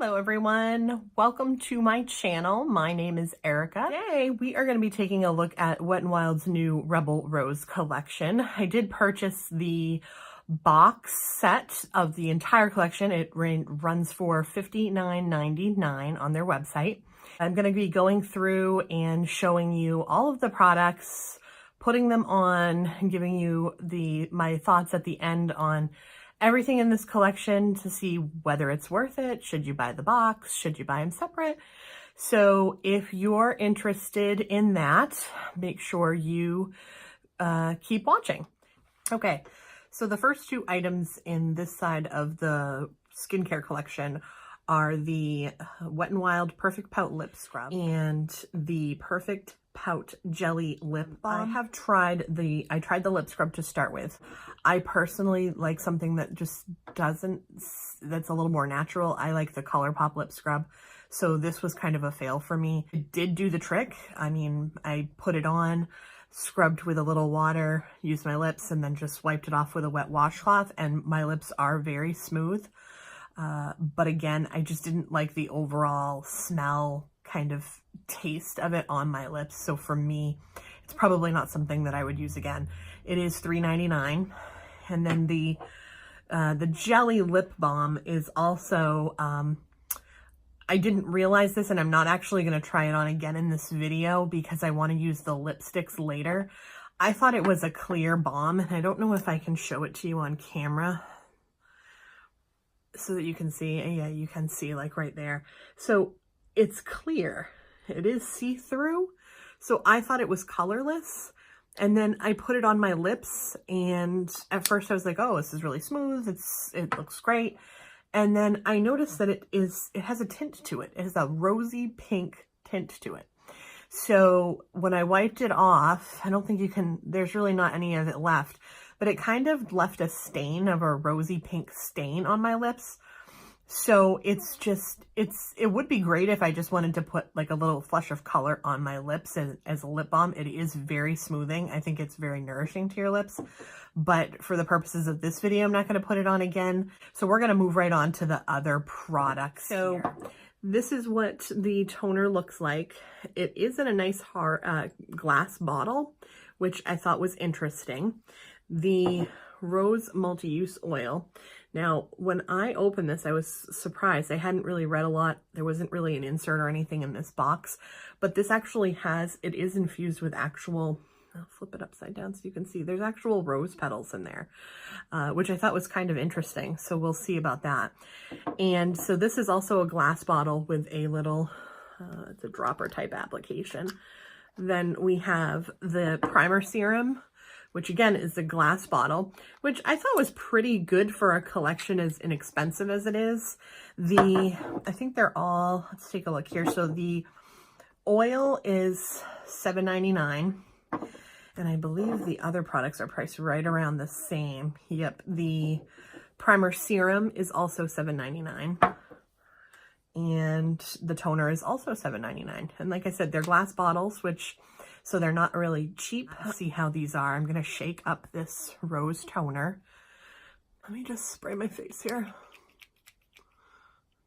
Hello everyone, welcome to my channel. My name is Erica. Today we are going to be taking a look at Wet n Wild's new Rebel Rose collection. I did purchase the box set of the entire collection. It runs for $59.99 on their website. I'm going to be going through and showing you all of the products, putting them on, and giving you my thoughts at the end on everything in this collection to see whether it's worth it. Should you buy the box? Should you buy them separate? So if you're interested in that, make sure you keep watching. Okay, so the first two items in this side of the skincare collection are the Wet n Wild Perfect Pout Lip Scrub and the Perfect Pout Jelly Lip Balm. I tried the lip scrub to start with. I personally like something that just that's a little more natural. I like the ColourPop lip scrub. So this was kind of a fail for me. It did do the trick. I mean, I put it on, scrubbed with a little water, used my lips, and then just wiped it off with a wet washcloth, and my lips are very smooth. But again, I just didn't like the overall smell, kind of taste of it on my lips. So for me, it's probably not something that I would use again. It is $3.99. And then the jelly lip balm is also, I didn't realize this, and I'm not actually going to try it on again in this video because I want to use the lipsticks later. I thought it was a clear balm, and I don't know if I can show it to you on camera so that you can see. Yeah, you can see like right there. So it's clear. It is see-through. So I thought it was colorless. And then I put it on my lips, and at first I was like, oh, this is really smooth. It looks great. And then I noticed that it has a tint to it. It has a rosy pink tint to it. So when I wiped it off, I don't think you can, there's really not any of it left, but it kind of left a stain of a rosy pink stain on my lips. So it's just, it would be great if I just wanted to put like a little flush of color on my lips as a lip balm. It is very smoothing. I think it's very nourishing to your lips. But for the purposes of this video, I'm not going to put it on again. So we're going to move right on to the other products. So here. This is what the toner looks like. It is in a nice hard glass bottle, which I thought was interesting. The Rose Multi-Use Oil. Now, when I opened this, I was surprised. I hadn't really read a lot. There wasn't really an insert or anything in this box, but this actually it is infused with actual, I'll flip it upside down so you can see, there's actual rose petals in there, which I thought was kind of interesting. So we'll see about that. And so this is also a glass bottle with a little, it's a dropper type application. Then we have the primer serum, which again is the glass bottle, which I thought was pretty good for a collection as inexpensive as it is. I think they're all, let's take a look here. So the oil is $7.99, and I believe the other products are priced right around the same. Yep, the primer serum is also $7.99. And the toner is also $7.99. And like I said, they're glass bottles, so they're not really cheap. Let's see how these are. I'm going to shake up this rose toner. Let me just spray my face here.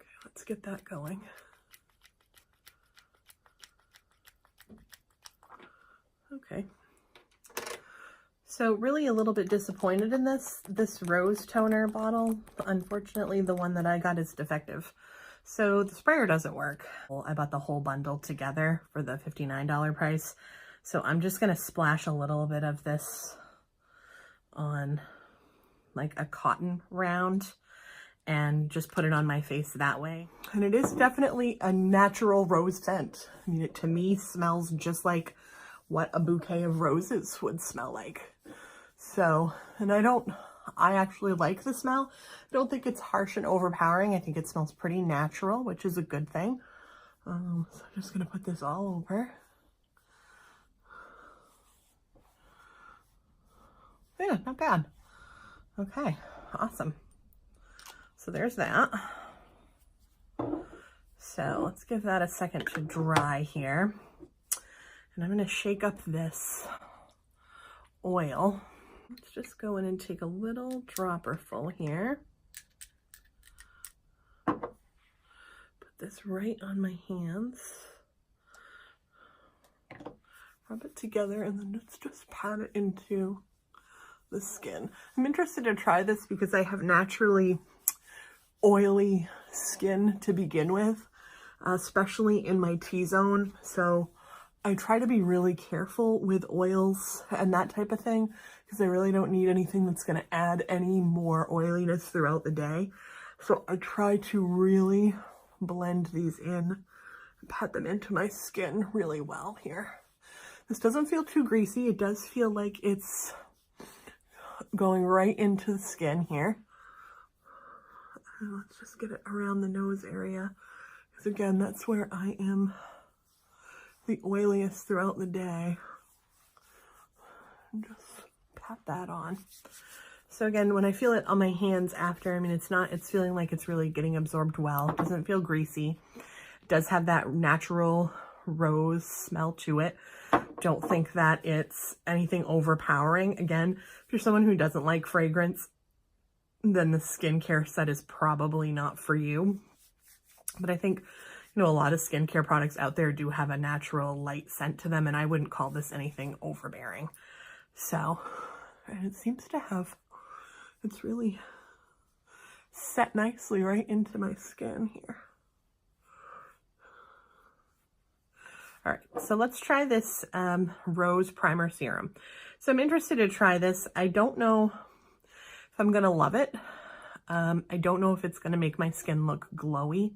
Okay, let's get that going. Okay. So really a little bit disappointed in this rose toner bottle. Unfortunately, the one that I got is defective. So the sprayer doesn't work. I bought the whole bundle together for the $59 price. So I'm just going to splash a little bit of this on like a cotton round and just put it on my face that way. And it is definitely a natural rose scent. I mean, it to me smells just like what a bouquet of roses would smell like. So, and I actually like the smell. I don't think it's harsh and overpowering. I think it smells pretty natural, which is a good thing. So I'm just going to put this all over. Yeah, not bad. Okay, awesome. So there's that. So let's give that a second to dry here. And I'm going to shake up this oil. Let's just go in and take a little dropper full here. this right on my hands. Rub it together and then let's just pat it into the skin. I'm interested to try this because I have naturally oily skin to begin with, especially in my T-zone. So I try to be really careful with oils and that type of thing because I really don't need anything that's going to add any more oiliness throughout the day. So I try to really blend these in and pat them into my skin really well here. This doesn't feel too greasy. It does feel like it's going right into the skin here. And let's just get it around the nose area, because again, that's where I am the oiliest throughout the day. And just pat that on. So again, when I feel it on my hands after, I mean, it's feeling like it's really getting absorbed well. It doesn't feel greasy. It does have that natural rose smell to it. Don't think that it's anything overpowering. Again, if you're someone who doesn't like fragrance, then the skincare set is probably not for you. But I think, you know, a lot of skincare products out there do have a natural light scent to them, and I wouldn't call this anything overbearing. So, and it seems to have, it's really set nicely right into my skin here. All right, so let's try this Rose Primer Serum. So I'm interested to try this. I don't know if I'm gonna love it. I don't know if it's gonna make my skin look glowy.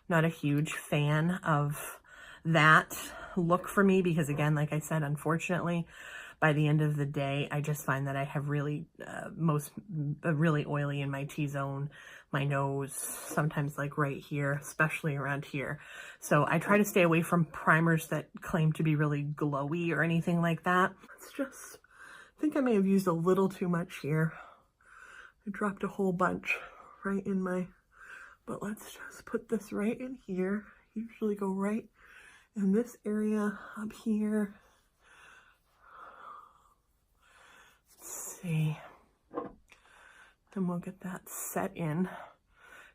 Not a huge fan of that look for me because, again, like I said, unfortunately, by the end of the day, I just find that I have really, really oily in my T-zone, my nose, sometimes like right here, especially around here. So I try to stay away from primers that claim to be really glowy or anything like that. Let's just, I think I may have used a little too much here. I dropped a whole bunch right in my, but let's just put this right in here. Usually go right in this area up here. Let's see. Then we'll get that set in.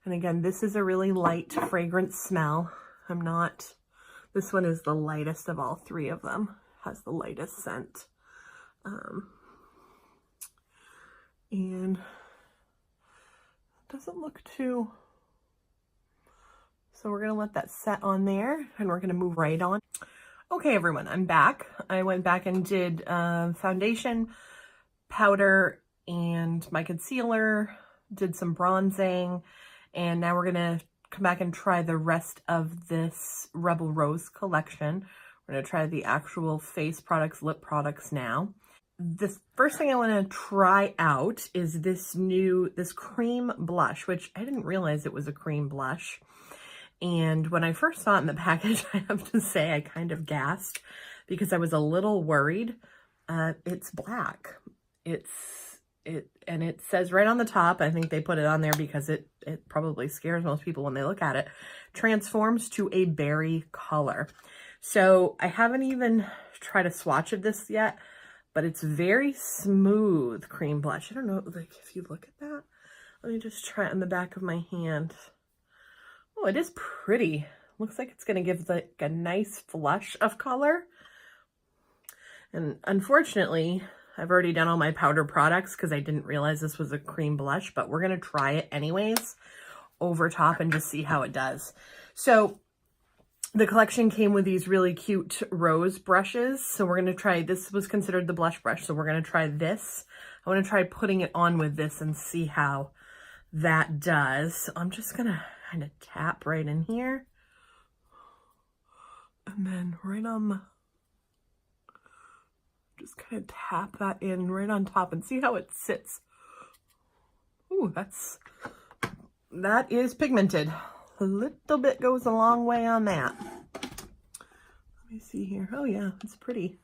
And again, this is a really light fragrance smell. This one is the lightest of all three of them. Has the lightest scent. And it doesn't look too, so we're gonna let that set on there and we're gonna move right on. Okay, everyone, I'm back. I went back and did foundation, powder, and my concealer, did some bronzing, and now we're gonna come back and try the rest of this Rebel Rose collection. We're gonna try the actual face products, lip products now. The first thing I wanna try out is this cream blush, which I didn't realize it was a cream blush. And when I first saw it in the package, I have to say I kind of gasped because I was a little worried. It's black. And it says right on the top, I think they put it on there because it probably scares most people when they look at it, transforms to a berry color. So I haven't even tried a swatch of this yet, but it's very smooth cream blush. I don't know, like if you look at that, let me just try it on the back of my hand. Oh, it is pretty. Looks like it's going to give like a nice flush of color. And unfortunately, I've already done all my powder products because I didn't realize this was a cream blush, but we're going to try it anyways over top and just see how it does. So the collection came with these really cute rose brushes. So we're going to try, this was considered the blush brush. So we're going to try this. I want to try putting it on with this and see how that does. So I'm just going to kind of tap right in here. And then right on just kind of tap that in right on top and see how it sits. Ooh, that is pigmented. A little bit goes a long way on that. Let me see here. Oh yeah, it's pretty.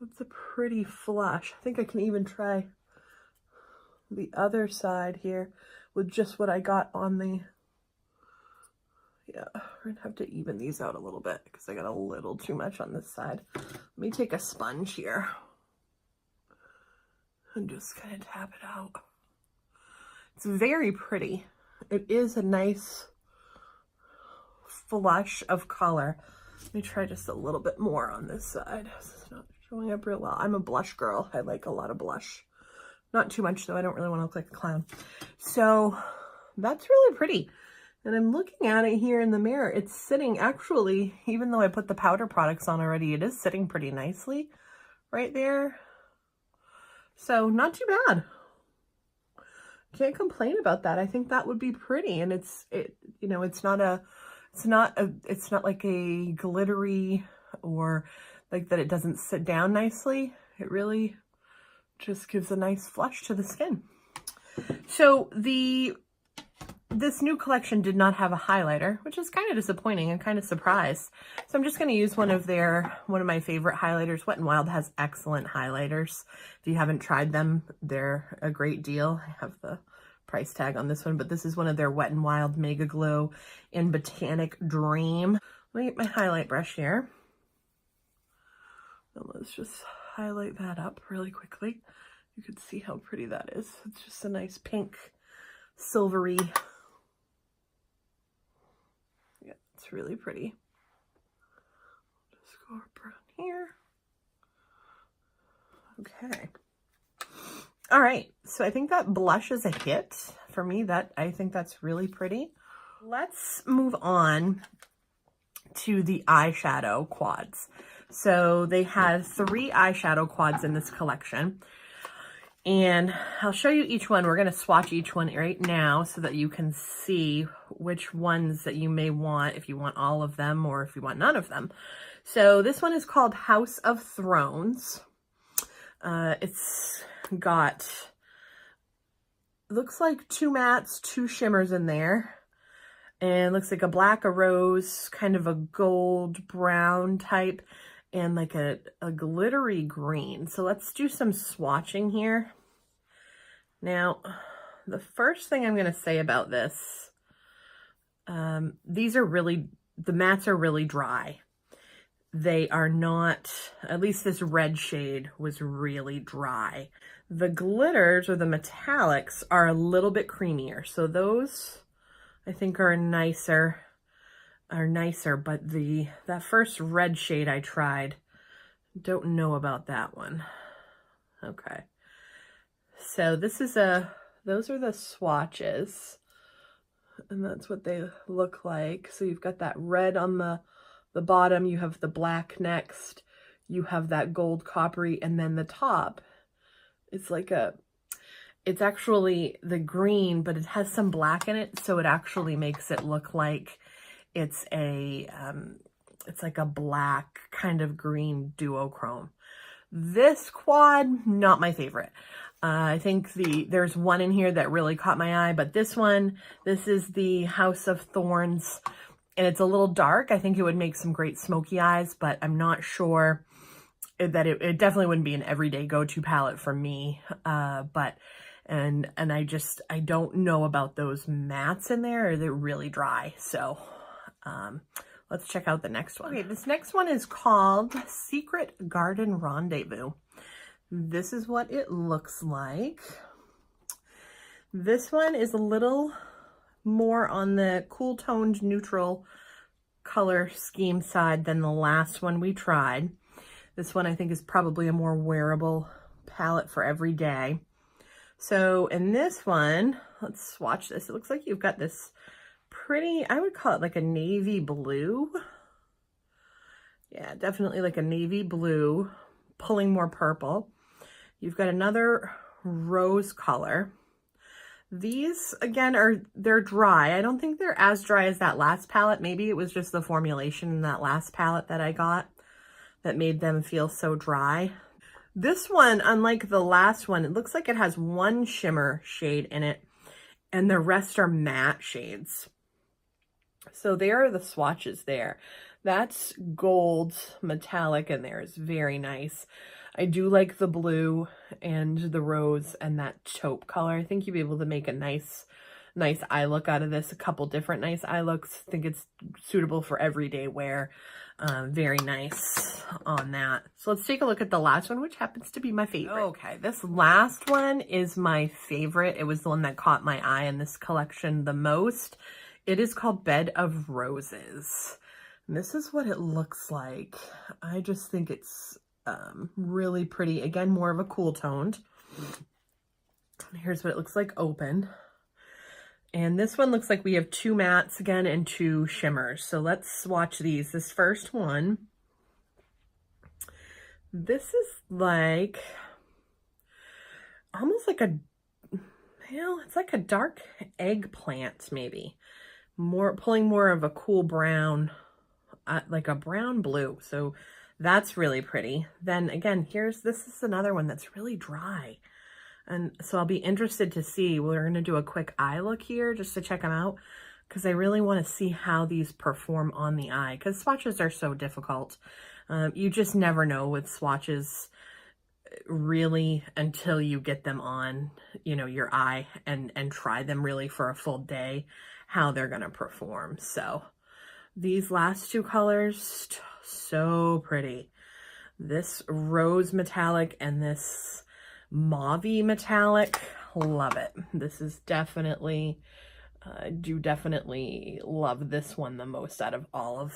It's a pretty flush. I think I can even try the other side here with just what I got on the, yeah, we're gonna have to even these out a little bit because I got a little too much on this side. Let me take a sponge here and just kind of tap it out. It's very pretty. It is a nice flush of color. Let me try just a little bit more on this side. This is not showing up real well. I'm a blush girl. I like a lot of blush. Not too much though. I don't really want to look like a clown. So that's really pretty. And I'm looking at it here in the mirror. It's sitting actually, even though I put the powder products on already, it is sitting pretty nicely right there. So not too bad. Can't complain about that. I think that would be pretty. And it's not like a glittery or like that it doesn't sit down nicely. It really just gives a nice flush to the skin. So this new collection did not have a highlighter, which is kind of disappointing. I'm kind of surprised. So I'm just going to use one of my favorite highlighters. Wet n Wild has excellent highlighters. If you haven't tried them, they're a great deal. I have the price tag on this one, but this is one of their Wet n Wild Mega Glow in Botanic Dream. Let me get my highlight brush here. And let's just highlight that up really quickly. You can see how pretty that is. It's just a nice pink, silvery. Yeah, it's really pretty. Just go up around here. Okay. All right, so I think that blush is a hit for me. I think that's really pretty. Let's move on to the eyeshadow quads. So they had 3 eyeshadow quads in this collection. And I'll show you each one. We're going to swatch each one right now so that you can see which ones that you may want, if you want all of them or if you want none of them. So this one is called House of Thrones. It's got, looks like 2 mattes, 2 shimmers in there. And looks like a black, a rose, kind of a gold brown type, and like a glittery green. So let's do some swatching here. Now, the first thing I'm going to say about this, the mattes are really dry. They are not, at least this red shade was really dry. The glitters or the metallics are a little bit creamier. So those I think are nicer, but that first red shade I tried, don't know about that one. Okay. So this is those are the swatches, and that's what they look like. So you've got that red on the bottom, you have the black next, you have that gold coppery, and then the top, it's actually the green, but it has some black in it, so it actually makes it look like it's like a black kind of green duochrome. This quad, not my favorite. I think there's one in here that really caught my eye, but this is the House of Thorns, and it's a little dark. I think it would make some great smoky eyes, but I'm not sure that it definitely wouldn't be an everyday go-to palette for me. And I don't know about those mattes in there. They're really dry. So let's check out the next one. Okay, this next one is called Secret Garden Rendezvous. This is what it looks like. This one is a little more on the cool toned neutral color scheme side than the last one we tried. This one I think is probably a more wearable palette for every day. So in this one, let's swatch this. It looks like you've got this pretty, I would call it like a navy blue. Yeah, definitely like a navy blue, pulling more purple. You've got another rose color. These, again, they're dry. I don't think they're as dry as that last palette. Maybe it was just the formulation in that last palette that I got that made them feel so dry. This one, unlike the last one, it looks like it has one shimmer shade in it, and the rest are matte shades. So there are the swatches there. That's gold metallic in there. It's very nice. I do like the blue and the rose and that taupe color. I think you'll be able to make a nice eye look out of this. A couple different nice eye looks. I think it's suitable for everyday wear. Very nice on that. So let's take a look at the last one, which happens to be my favorite. Okay, this last one is my favorite. It was the one that caught my eye in this collection the most. It is called Bed of Roses. And this is what it looks like. I just think it's really pretty. Again, more of a cool toned. Here's what it looks like open. And this one looks like we have 2 mattes again and 2 shimmers. So let's swatch these. This first one, this is like, almost like a, well, it's like a dark eggplant maybe. Pulling more of a cool brown, like a brown blue. So that's really pretty. Then again, this is another one that's really dry. And so I'll be interested to see, we're going to do a quick eye look here just to check them out, because I really want to see how these perform on the eye, because swatches are so difficult. You just never know with swatches really until you get them on, you know, your eye and try them really for a full day, how they're going to perform. So these last 2 colors, so pretty. This rose metallic and this mauve-y metallic, love it. This is definitely, do definitely love this one the most out of all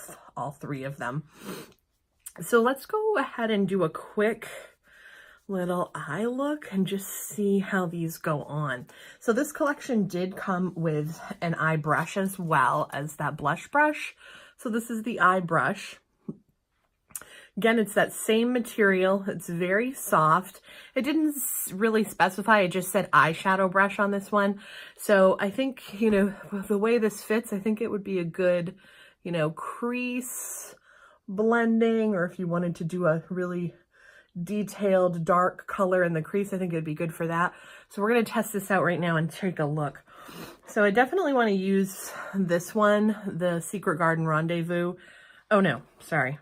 3 of them. So let's go ahead and do a quick little eye look and just see how these go on. So this collection did come with an eye brush as well as that blush brush. So this is the eye brush. Again, it's that same material. It's very soft. It didn't really specify. It just said eyeshadow brush on this one. So I think, you know, the way this fits, I think it would be a good, you know, crease blending, or if you wanted to do a really detailed dark color in the crease, I think it'd be good for that. So we're going to test this out right now and take a look. So I definitely want to use this one, the Secret Garden Rendezvous. Oh no, sorry.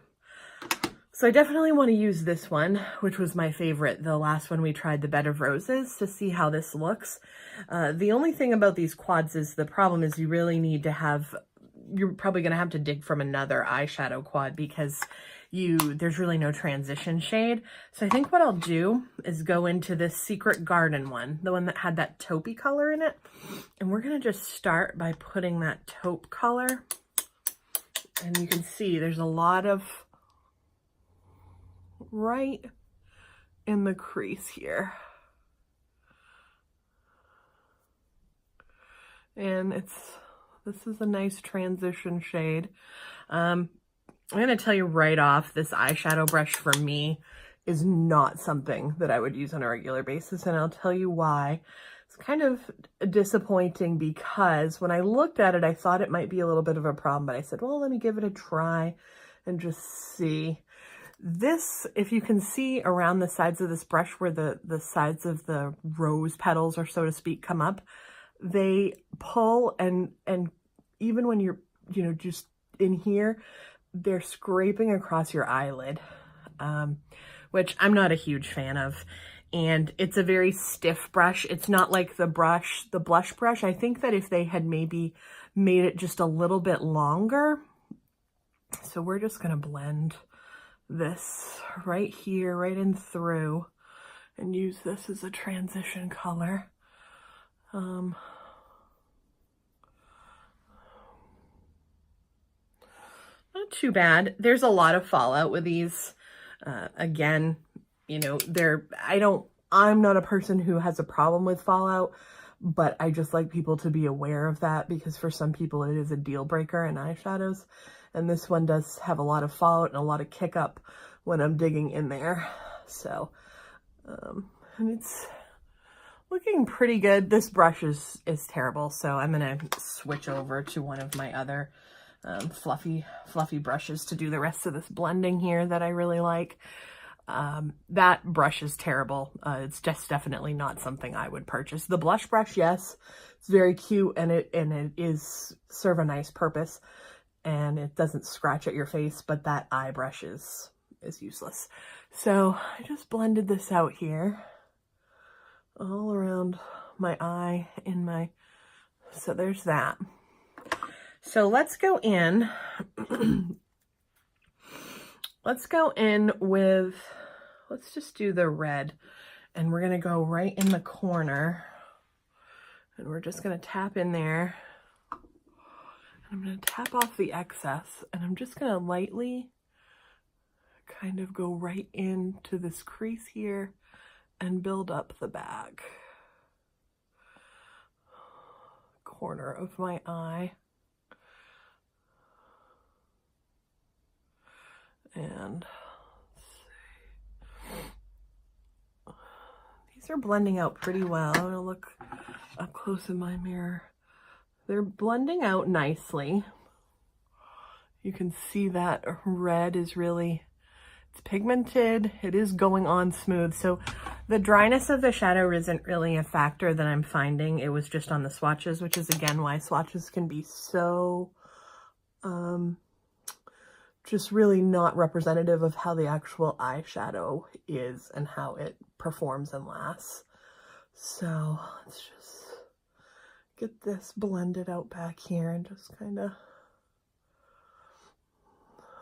So I definitely want to use this one, which was my favorite, the last one we tried, the Bed of Roses, to see how this looks. The only thing about these quads is the problem is you really need to have, you're probably going to have to dig from another eyeshadow quad because there's really no transition shade. So I think what I'll do is go into this Secret Garden one, the one that had that taupey color in it. And we're going to just start by putting that taupe color. And you can see there's a lot of right in the crease here. And this is a nice transition shade. I'm going to tell you right off, this eyeshadow brush for me is not something that I would use on a regular basis, and I'll tell you why. It's kind of disappointing because when I looked at it, I thought it might be a little bit of a problem, but I said, well, let me give it a try and just see. This, if you can see around the sides of this brush where the sides of the rose petals, or so to speak, come up, they pull, and even when you're, you know, just in here, they're scraping across your eyelid, which I'm not a huge fan of. And it's a very stiff brush. It's not like the blush brush. I think that if they had maybe made it just a little bit longer. So we're just going to blend this right here, right in through, and use this as a transition color. Not too bad. There's a lot of fallout with these. Again, you know, I'm not a person who has a problem with fallout, but I just like people to be aware of that, because for some people it is a deal breaker in eyeshadows. And this one does have a lot of fallout and a lot of kick up when I'm digging in there. So, and it's looking pretty good. This brush is terrible. So I'm going to switch over to one of my other fluffy brushes to do the rest of this blending here that I really like. That brush is terrible. It's just definitely not something I would purchase. The blush brush, yes, it's very cute, and it is serve a nice purpose, and it doesn't scratch at your face, but that eye brush is useless. So I just blended this out here all around my eye so there's that. So let's go in. Let's just do the red, and we're going to go right in the corner, and we're just going to tap in there I'm going to tap off the excess, and I'm just going to lightly kind of go right into this crease here and build up the back corner of my eye. And these are blending out pretty well. I'm going to look up close in my mirror. They're blending out nicely. You can see that red is really, it's pigmented. It is going on smooth. So the dryness of the shadow isn't really a factor that I'm finding. It was just on the swatches, which is again why swatches can be so just really not representative of how the actual eyeshadow is and how it performs and lasts. So let's just get this blended out back here and just kind of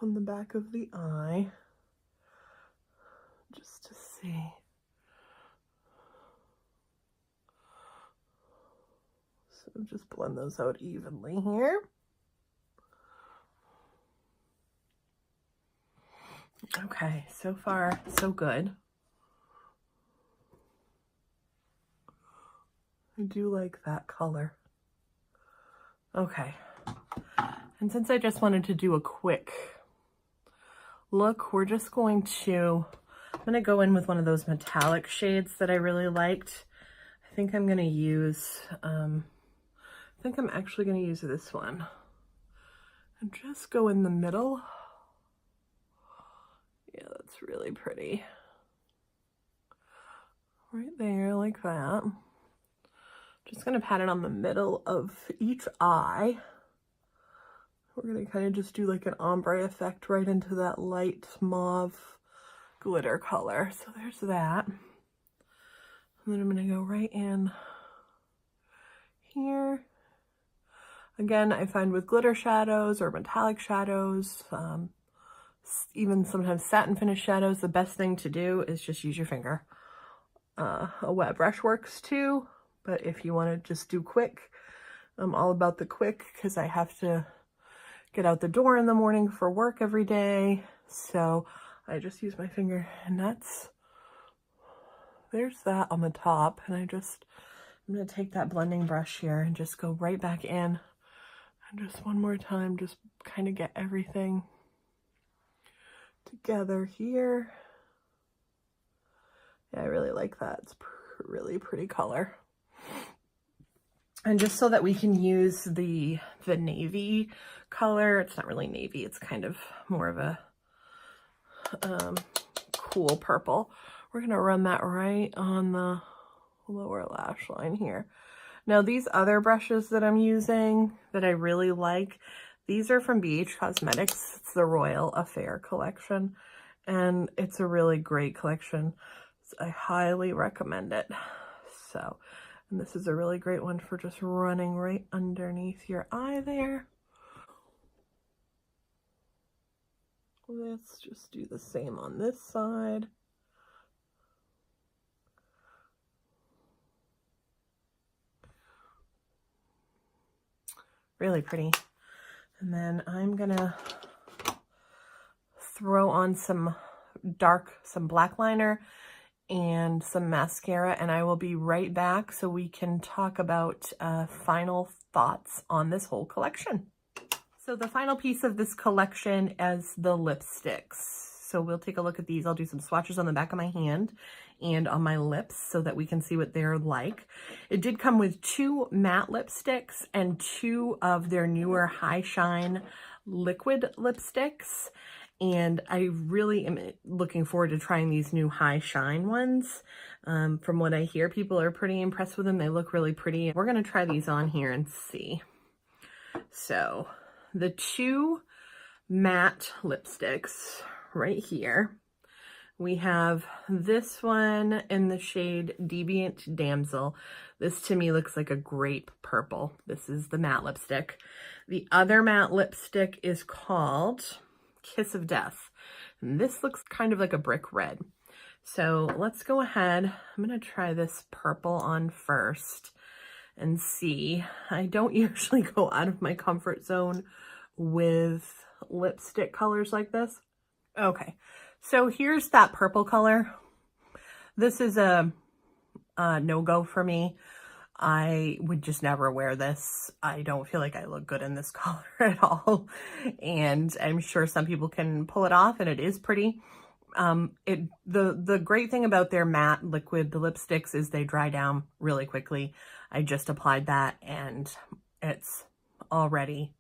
on the back of the eye, just to see. So just blend those out evenly here. Okay, so far so good. I do like that color. Okay, and since I just wanted to do a quick look, we're just going to, I'm going to go in with one of those metallic shades that I really liked. I think I'm going to use, I think I'm actually going to use this one and just go in the middle. Yeah, that's really pretty. Right there, like that. Just gonna pat it on the middle of each eye. We're gonna kind of just do like an ombre effect right into that light mauve glitter color. So there's that. And then I'm gonna go right in here. Again, I find with glitter shadows or metallic shadows, even sometimes satin finish shadows, the best thing to do is just use your finger. A wet brush works too, but if you want to just do quick, I'm all about the quick because I have to get out the door in the morning for work every day. So I just use my finger, and there's that on the top. And I'm going to take that blending brush here and just go right back in. And just one more time, just kind of get everything together here. Yeah, I really like that. It's really pretty color. And just so that we can use the navy color, it's not really navy, it's kind of more of a cool purple. We're gonna run that right on the lower lash line here. Now these other brushes that I'm using that I really like, these are from BH Cosmetics. It's the Royal Affair collection, and it's a really great collection. So I highly recommend it. So, and this is a really great one for just running right underneath your eye there. Let's just do the same on this side. Really pretty. And then I'm gonna throw on some black liner and some mascara, and I will be right back so we can talk about final thoughts on this whole collection. So the final piece of this collection is the lipsticks. So we'll take a look at these. I'll do some swatches on the back of my hand and on my lips so that we can see what they're like. It did come with 2 matte lipsticks and 2 of their newer High Shine liquid lipsticks. And I really am looking forward to trying these new High Shine ones. From what I hear, people are pretty impressed with them. They look really pretty. We're going to try these on here and see. So the 2 matte lipsticks right here. We have this one in the shade Deviant Damsel. This to me looks like a grape purple. This is the matte lipstick. The other matte lipstick is called Kiss of Death. And this looks kind of like a brick red. So let's go ahead. I'm going to try this purple on first. and see. I don't usually go out of my comfort zone with lipstick colors like this. Okay, so here's that purple color. This is a no-go for me. I would just never wear this. I don't feel like I look good in this color at all. And I'm sure some people can pull it off, and it is pretty. The great thing about their matte liquid lipsticks is they dry down really quickly. I just applied that and it's already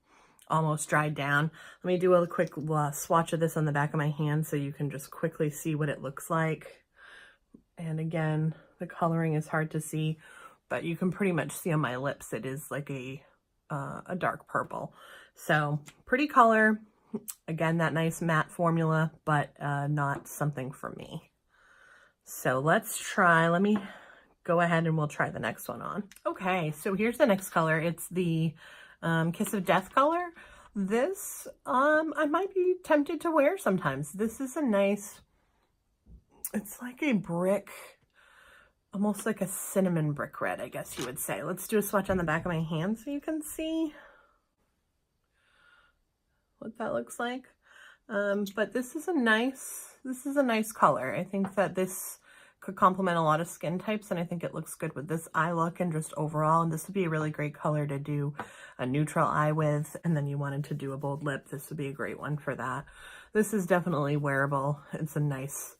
almost dried down. Let me do a quick swatch of this on the back of my hand so you can just quickly see what it looks like. And again, the coloring is hard to see, but you can pretty much see on my lips it is like a dark purple. So pretty color. Again, that nice matte formula, but not something for me. So let's try, let me go ahead and we'll try the next one on. Okay, so here's the next color. It's the Kiss of Death color. This, I might be tempted to wear sometimes. This is a nice, it's like a brick, almost like a cinnamon brick red, I guess you would say. Let's do a swatch on the back of my hand so you can see what that looks like. But this is a nice color. I think that this could complement a lot of skin types, and I think it looks good with this eye look and just overall. And this would be a really great color to do a neutral eye with, and then you wanted to do a bold lip. This would be a great one for that. This is definitely wearable. It's a nice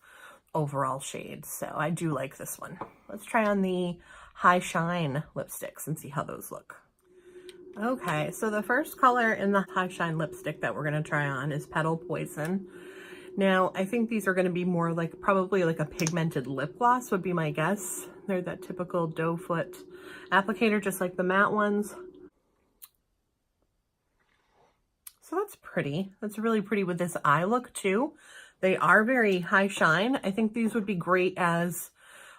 overall shade, so I do like this one. Let's try on the High Shine lipsticks and see how those look. Okay, so the first color in the High Shine lipstick that we're going to try on is Petal Poison. Now, I think these are going to be more like, probably like a pigmented lip gloss would be my guess. They're that typical doe foot applicator, just like the matte ones. So that's pretty. That's really pretty with this eye look too. They are very high shine. I think these would be great as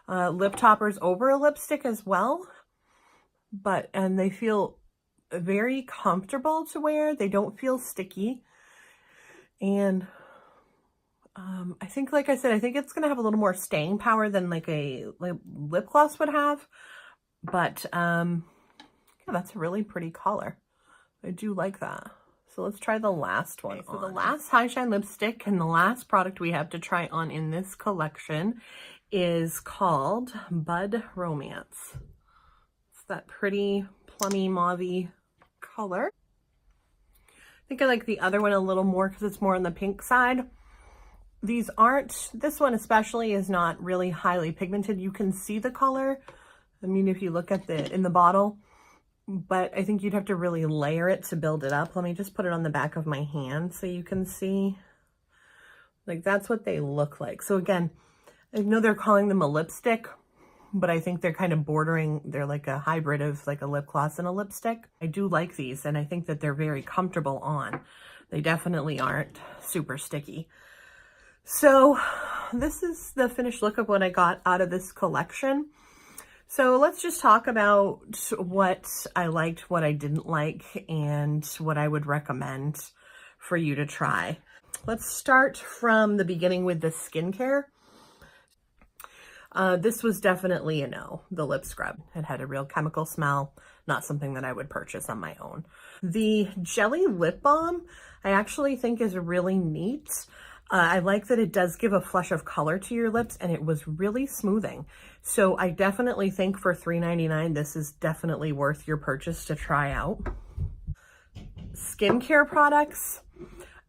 lip toppers over a lipstick as well. And they feel very comfortable to wear. They don't feel sticky. And I think, like I said, I think it's going to have a little more staying power than like a lip gloss would have. But yeah, that's a really pretty color. I do like that. So let's try the last one. Okay, so the last High Shine lipstick and the last product we have to try on in this collection is called Bud Romance. It's that pretty plummy mauve-y color. I think I like the other one a little more because it's more on the pink side. These aren't, this one especially is not really highly pigmented. You can see the color. I mean, if you look at in the bottle, but I think you'd have to really layer it to build it up. Let me just put it on the back of my hand so you can see. Like, that's what they look like. So again, I know they're calling them a lipstick, but I think they're kind of bordering, they're like a hybrid of like a lip gloss and a lipstick. I do like these, and I think that they're very comfortable on. They definitely aren't super sticky. So this is the finished look of what I got out of this collection. So let's just talk about what I liked, what I didn't like, and what I would recommend for you to try. Let's start from the beginning with the skincare. This was definitely a no, the lip scrub. It had a real chemical smell, not something that I would purchase on my own. The jelly lip balm, I actually think is really neat. I like that it does give a flush of color to your lips, and it was really smoothing. So I definitely think for $3.99, this is definitely worth your purchase to try out. Skincare products.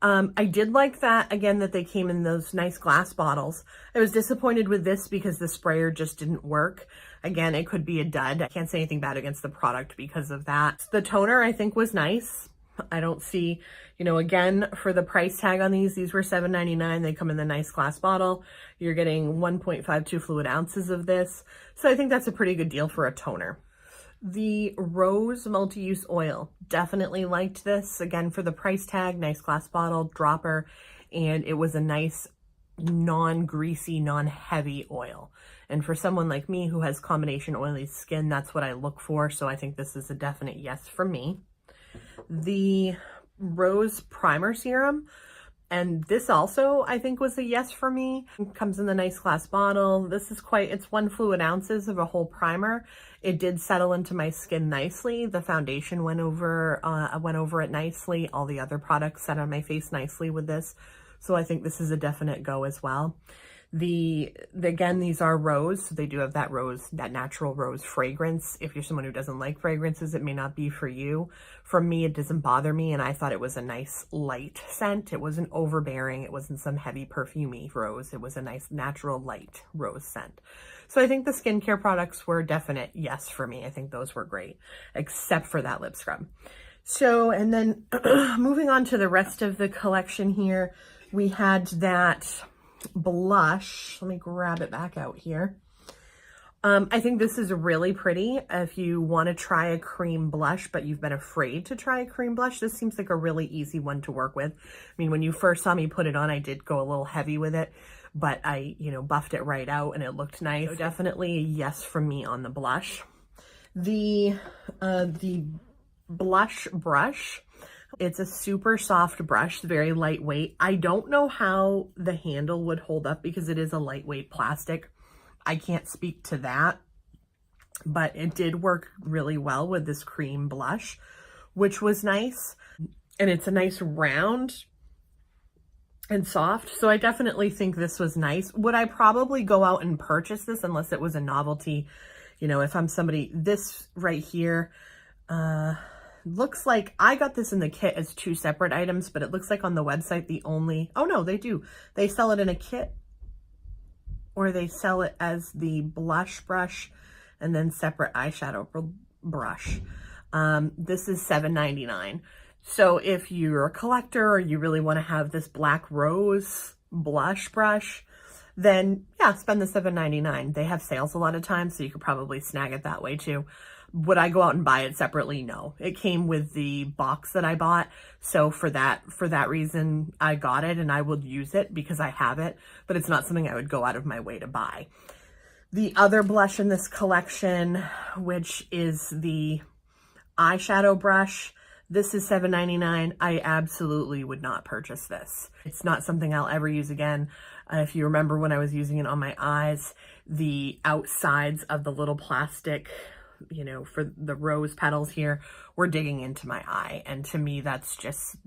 I did like that, again, that they came in those nice glass bottles. I was disappointed with this because the sprayer just didn't work. Again, it could be a dud. I can't say anything bad against the product because of that. The toner, I think, was nice. I don't see, you know, again, for the price tag on these were $7.99. They come in the nice glass bottle. You're getting 1.52 fluid ounces of this. So I think that's a pretty good deal for a toner. The Rose Multi-Use Oil, definitely liked this. Again, for the price tag, nice glass bottle, dropper, and it was a nice non-greasy, non-heavy oil. And for someone like me who has combination oily skin, that's what I look for. So I think this is a definite yes for me. The Rose Primer Serum, And this also, I think, was a yes for me. It comes in the nice glass bottle. This is it's 1 fluid ounces of a whole primer. It did settle into my skin nicely. The foundation went over it nicely. All the other products set on my face nicely with this. So I think this is a definite go as well. Again, these are rose, so they do have that natural rose fragrance. If you're someone who doesn't like fragrances, it may not be for you. For me, it doesn't bother me, and I thought it was a nice light scent. It wasn't overbearing. It wasn't some heavy perfumey rose. It was a nice natural light rose scent. So I think the skincare products were a definite yes for me. I think those were great, except for that lip scrub. So, and then moving on to the rest of the collection here, we had that blush. Let me grab it back out here. I think this is really pretty. If you want to try a cream blush, but you've been afraid to try a cream blush, this seems like a really easy one to work with. I mean, when you first saw me put it on, I did go a little heavy with it, but I, buffed it right out and it looked nice. So definitely a yes from me on the blush. The blush brush, it's a super soft brush, very lightweight. I don't know how the handle would hold up because it is a lightweight plastic. I can't speak to that, but it did work really well with this cream blush, which was nice. And it's a nice round and soft. So I definitely think this was nice. Would I probably go out and purchase this unless it was a novelty? If I'm somebody, this right here, looks like I got this in the kit as 2 separate items, but it looks like on the website oh no, they do. They sell it in a kit, or they sell it as the blush brush and then separate eyeshadow brush. This is $7.99. So if you're a collector or you really want to have this black rose blush brush, then yeah, spend the $7.99. They have sales a lot of times, so you could probably snag it that way too. Would I go out and buy it separately? No. It came with the box that I bought. So for that reason, I got it and I will use it because I have it, but it's not something I would go out of my way to buy. The other blush in this collection, which is the eyeshadow brush, this is $7.99. I absolutely would not purchase this. It's not something I'll ever use again. If you remember when I was using it on my eyes, the outsides of the little plastic, for the rose petals here, were digging into my eye. And to me, it's just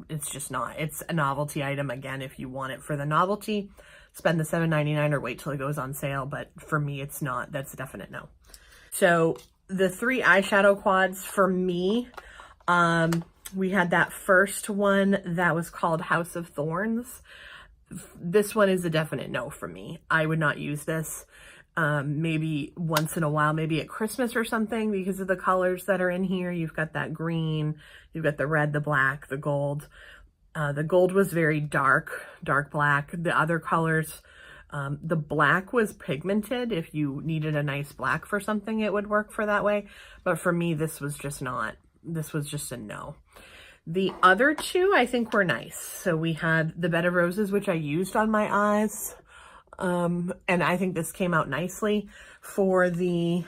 not. It's a novelty item. Again, if you want it for the novelty, spend the $7.99 or wait till it goes on sale. But for me, it's not. That's a definite no. So the 3 eyeshadow quads for me, we had that first one that was called House of Thorns. This one is a definite no for me. I would not use this. Maybe once in a while, maybe at Christmas or something, because of the colors that are in here. You've got that green, you've got the red, the black, the gold. The gold was very dark black. The other colors, the black was pigmented. If you needed a nice black for something, it would work for that way. But for me, this was just not. This was just a no. The other 2, I think, were nice. So we had the Bed of Roses, which I used on my eyes. And I think this came out nicely. For the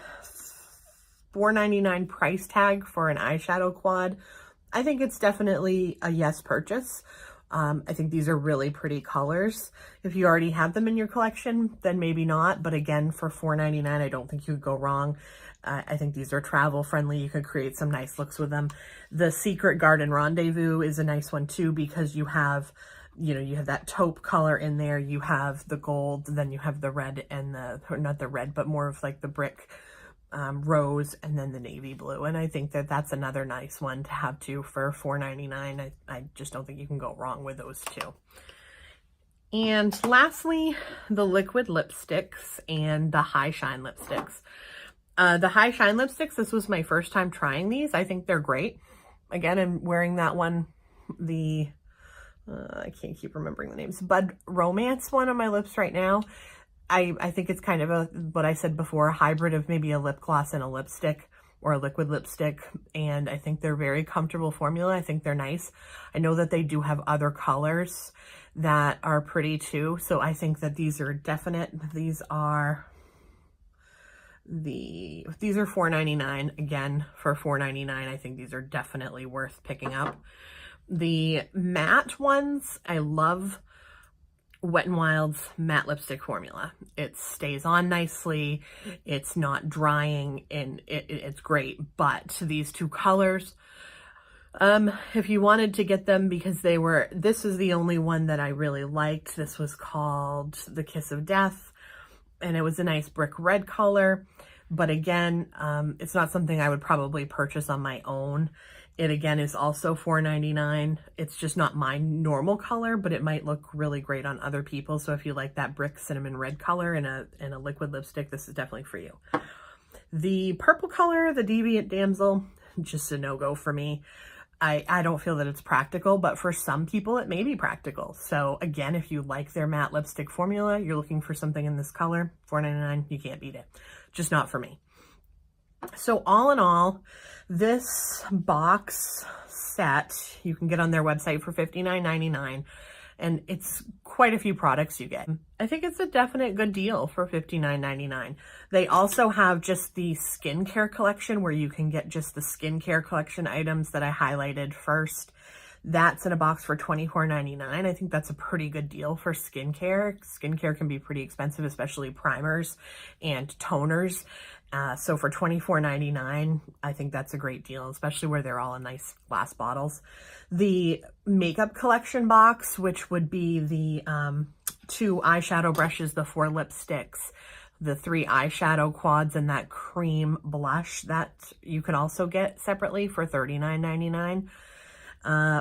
$4.99 price tag for an eyeshadow quad, I think it's definitely a yes purchase. I think these are really pretty colors. If you already have them in your collection, then maybe not. But again, for $4.99, I don't think you could go wrong. I think these are travel friendly. You could create some nice looks with them. The Secret Garden Rendezvous is a nice one too, because you have that taupe color in there. You have the gold, then you have the red and or not the red, but more of like the brick rose, and then the navy blue. And I think that that's another nice one to have too for $4.99. I just don't think you can go wrong with those 2. And lastly, the liquid lipsticks and the high shine lipsticks. The high shine lipsticks, this was my first time trying these. I think they're great. Again, I'm wearing that one, I can't keep remembering the names, Bud Romance one on my lips right now. I think it's kind of what I said before, a hybrid of maybe a lip gloss and a lipstick, or a liquid lipstick. And I think they're very comfortable formula. I think they're nice. I know that they do have other colors that are pretty too. So I think that these are definite. These are $4.99. Again, for $4.99, I think these are definitely worth picking up. The matte ones, I love. Wet n Wild's matte lipstick formula. It stays on nicely, it's not drying, and it's great. But these two colors, if you wanted to get them because this is the only one that I really liked. This was called The Kiss of Death, and it was a nice brick red color. But again, it's not something I would probably purchase on my own. It again is also $4.99. It's just not my normal color, but it might look really great on other people. So if you like that brick cinnamon red color in a liquid lipstick, this is definitely for you. The purple color, the Deviant Damsel, just a no-go for me. I don't feel that it's practical, but for some people it may be practical. So again, if you like their matte lipstick formula, you're looking for something in this color, $4.99, you can't beat it. Just not for me. So all in all, this box set you can get on their website for $59.99, and it's quite a few products you get. I think it's a definite good deal for $59.99. They also have just the skincare collection where you can get just the skincare collection items that I highlighted first. That's in a box for $24.99. I think that's a pretty good deal for skincare. Skincare can be pretty expensive, especially primers and toners. So for $24.99, I think that's a great deal, especially where they're all in nice glass bottles. The makeup collection box, which would be the 2 eyeshadow brushes, the 4 lipsticks, the 3 eyeshadow quads, and that cream blush, that you can also get separately for $39.99.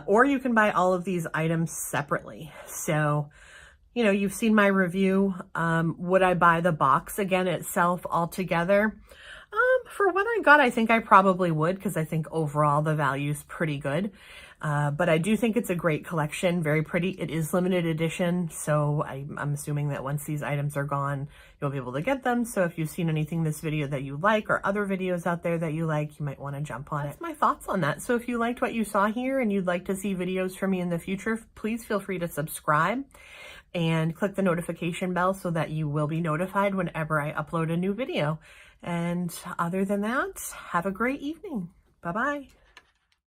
Or you can buy all of these items separately. So, you know, you've seen my review. Would I buy the box again itself altogether? For what I got, I think I probably would, because I think overall the value is pretty good. But I do think it's a great collection, very pretty. It is limited edition, so I'm assuming that once these items are gone, you'll be able to get them. So if you've seen anything in this video that you like, or other videos out there that you like, you might want to jump on it. That's my thoughts on that. So if you liked what you saw here and you'd like to see videos from me in the future, please feel free to subscribe and click the notification bell so that you will be notified whenever I upload a new video. And other than that, have a great evening. Bye-bye.